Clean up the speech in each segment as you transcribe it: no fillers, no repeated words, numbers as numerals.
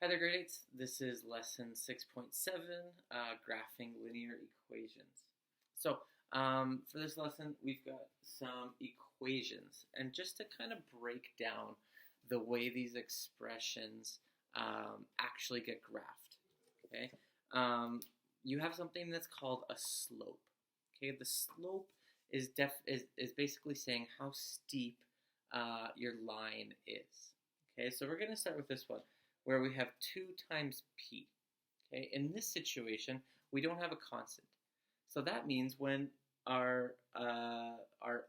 Hi there, grade 8s. This is lesson 6.7, graphing linear equations. So, for this lesson, we've got some equations. And just to kind of break down the way these expressions actually get graphed, okay? You have something that's called a slope. Okay, the slope is basically saying how steep your line is. Okay, so we're going to start with this one, where we have 2 times p. Okay, in this situation, we don't have a constant. So that means when our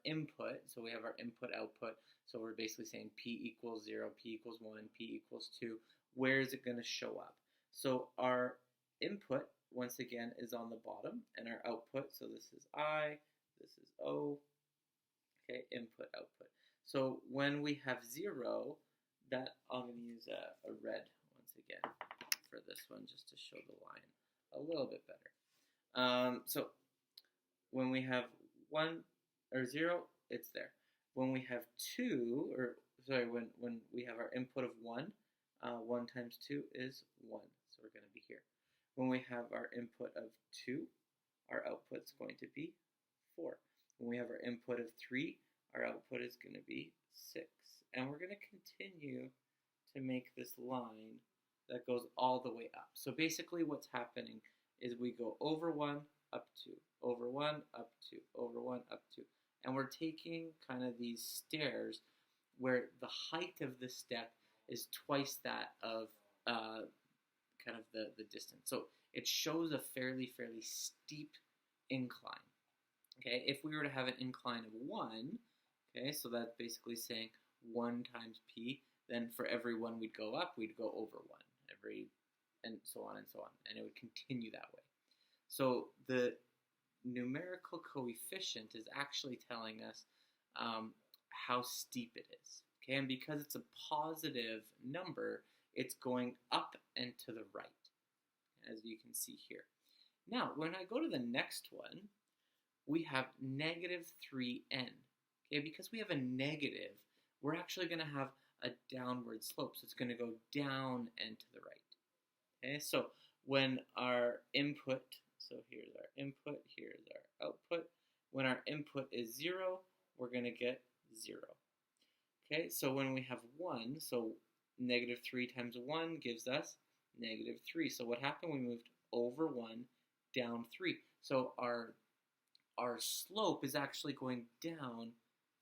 input, so we have our input-output, so we're basically saying p equals 0, p equals 1, p equals 2, where is it going to show up? So our input, once again, is on the bottom, and our output, so this is I, this is O, okay, input, output. So when we have 0, that I'm going to use a red once again for this one just to show the line a little bit better. So when we have 1 or 0, it's there. When we have 2, or sorry, when we have our input of 1, 1 times 2 is 1. So we're going to be here. When we have our input of 2, our output is going to be 4. When we have our input of 3, our output is going to be 6. And we're going to continue to make this line that goes all the way up. So basically what's happening is we go over 1, up 2, over 1, up 2, over 1, up 2. And we're taking kind of these stairs where the height of the step is twice that of kind of the distance. So it shows a fairly steep incline. Okay, if we were to have an incline of 1, okay, so that's basically saying 1 times p, then for every 1 we'd go up, we'd go over 1, and so on, and it would continue that way. So the numerical coefficient is actually telling us how steep it is, okay, and because it's a positive number, it's going up and to the right, as you can see here. Now, when I go to the next one, we have negative 3n. Okay, because we have a negative, we're actually going to have a downward slope. So it's going to go down and to the right. Okay, so when our input, so here's our input, here's our output. When our input is 0, we're going to get 0. Okay, so when we have 1, so negative 3 times 1 gives us negative 3. So what happened? We moved over 1, down 3. So our slope is actually going down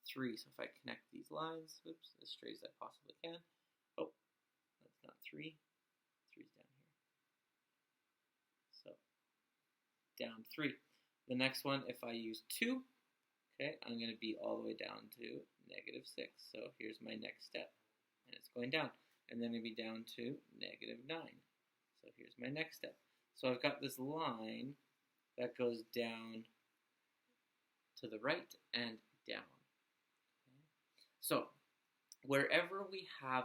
3. So if I connect these lines, oops, as straight as I possibly can. Oh, that's not 3. 3's down here. So down 3. The next one, if I use 2, okay, I'm going to be all the way down to negative 6. So here's my next step, and it's going down. And then maybe down to negative 9. So here's my next step. So I've got this line that goes down to the right and down. Okay. So whatever we have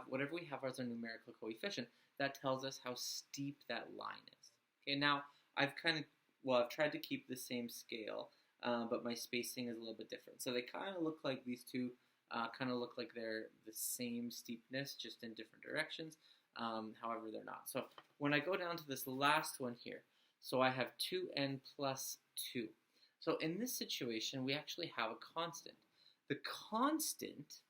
as our numerical coefficient, that tells us how steep that line is. Okay, now I've tried to keep the same scale, but my spacing is a little bit different. So they kind of look like these two, kind of look like they're the same steepness, just in different directions. However, they're not. So when I go down to this last one here, so I have 2n plus 2. So in this situation, we actually have a constant. The constant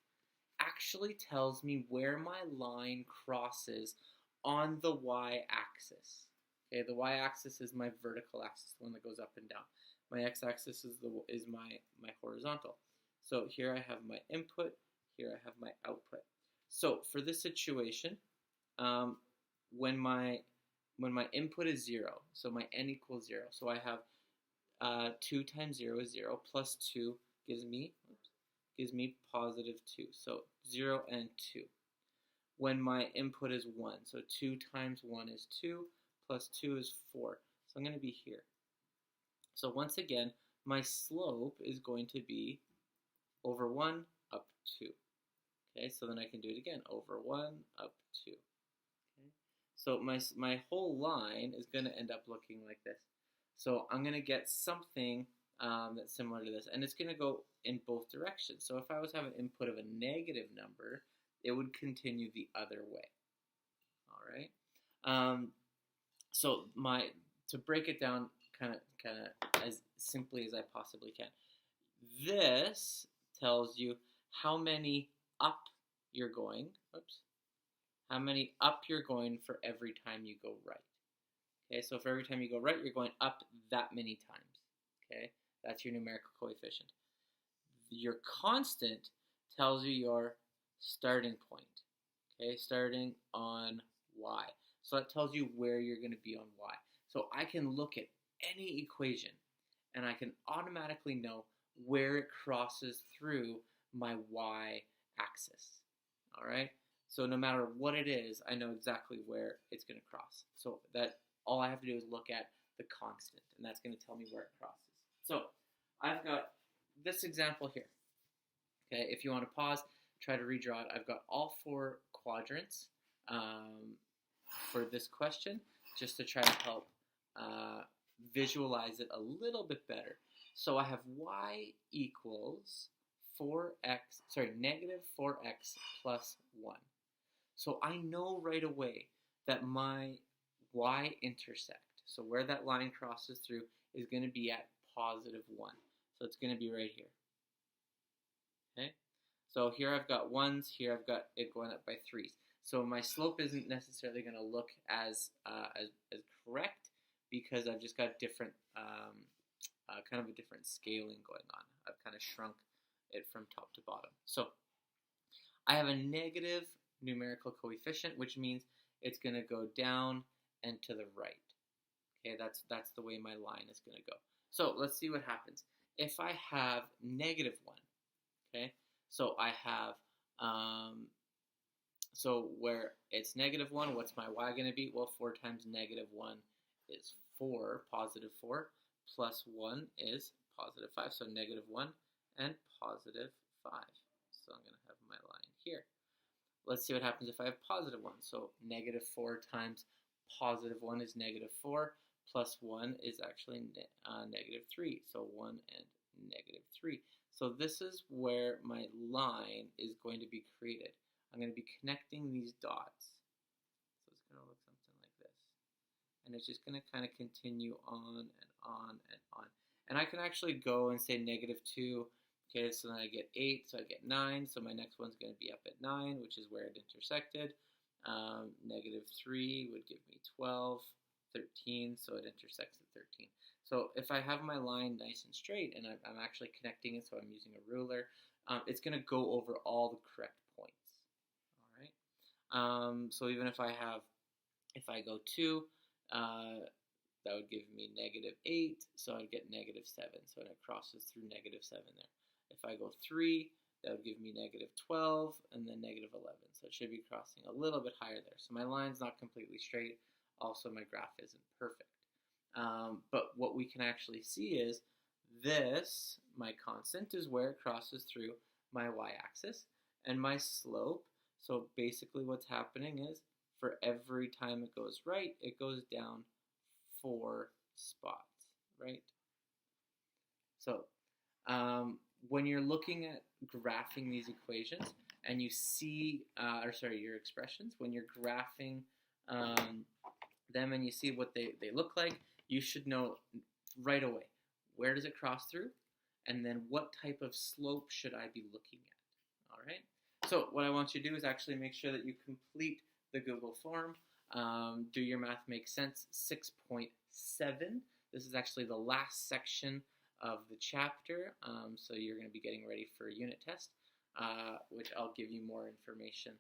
actually tells me where my line crosses on the y-axis. Okay, the y-axis is my vertical axis, the one that goes up and down. My x-axis is my horizontal. So here I have my input, here I have my output. So for this situation, when my input is 0, so my n equals 0, so I have 2 times 0 is 0, plus 2 gives me positive 2. So 0 and 2. When my input is 1, so 2 times 1 is 2, plus 2 is 4. So I'm going to be here. So once again, my slope is going to be over 1, up 2. Okay, so then I can do it again, over 1, up 2. Okay, so my whole line is going to end up looking like this. So I'm going to get something that's similar to this, and it's going to go in both directions. So if I was to have an input of a negative number, it would continue the other way. All right. So to break it down kind of as simply as I possibly can, this tells you how many up you're going. Oops. How many up you're going for every time you go right. Okay, so for every time you go right, you're going up that many times. Okay, that's your numerical coefficient. Your constant tells you your starting point. Okay, starting on y. So that tells you where you're going to be on y. So I can look at any equation and I can automatically know where it crosses through my y-axis. All right? So no matter what it is, I know exactly where it's going to cross. So that all I have to do is look at the constant, and that's going to tell me where it crosses. So I've got this example here. Okay, if you want to pause, try to redraw it. I've got all 4 quadrants for this question, just to try to help visualize it a little bit better. So I have y equals negative 4x plus 1. So I know right away that my y-intercept, so where that line crosses through, is going to be at positive 1. So it's going to be right here. Okay? So here I've got 1s, here I've got it going up by 3s. So my slope isn't necessarily going to look as correct, because I've just got different, kind of a different scaling going on. I've kind of shrunk it from top to bottom. So I have a negative numerical coefficient, which means it's going to go down and to the right. Okay, that's the way my line is going to go. So let's see what happens. If I have negative 1, okay, so I have, so where it's negative 1, what's my y going to be? Well, 4 times negative 1 is 4, positive 4, plus 1 is positive 5. So negative 1 and positive 5. So I'm going to have my line here. Let's see what happens if I have positive 1. So negative 4 times positive 1 is negative 4, plus 1 is actually negative 3. So 1 and negative 3. So this is where my line is going to be created. I'm going to be connecting these dots. So it's going to look something like this. And it's just going to kind of continue on and on and on. And I can actually go and say negative 2. Okay, so then I get 8, so I get 9. So my next one's going to be up at 9, which is where it intersected. Negative 3 would give me 12, 13, so it intersects at 13. So if I have my line nice and straight, and I'm actually connecting it, so I'm using a ruler, it's going to go over all the correct points. All right. So even if I go 2, that would give me negative 8, so I'd get negative 7. So it crosses through negative 7 there. If I go 3, that would give me negative 12, and then negative 11. So it should be crossing a little bit higher there. So my line's not completely straight. Also, my graph isn't perfect. But what we can actually see is this, my constant, is where it crosses through my y-axis, and my slope. So basically what's happening is for every time it goes right, it goes down 4 spots, right? So when you're looking at graphing these equations and you see, your expressions, when you're graphing them and you see what they look like, you should know right away, where does it cross through, and then what type of slope should I be looking at. All right. So what I want you to do is actually make sure that you complete the Google form. Do your math make sense 6.7. This is actually the last section of the chapter, so you're going to be getting ready for a unit test, which I'll give you more information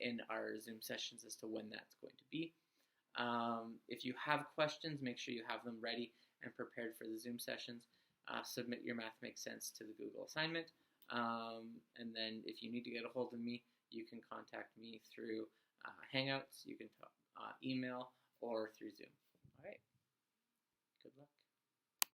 in our Zoom sessions as to when that's going to be. If you have questions, make sure you have them ready and prepared for the Zoom sessions. Submit your Math Makes Sense to the Google assignment. And then if you need to get a hold of me, you can contact me through Hangouts, you can email, or through Zoom. All right. Good luck.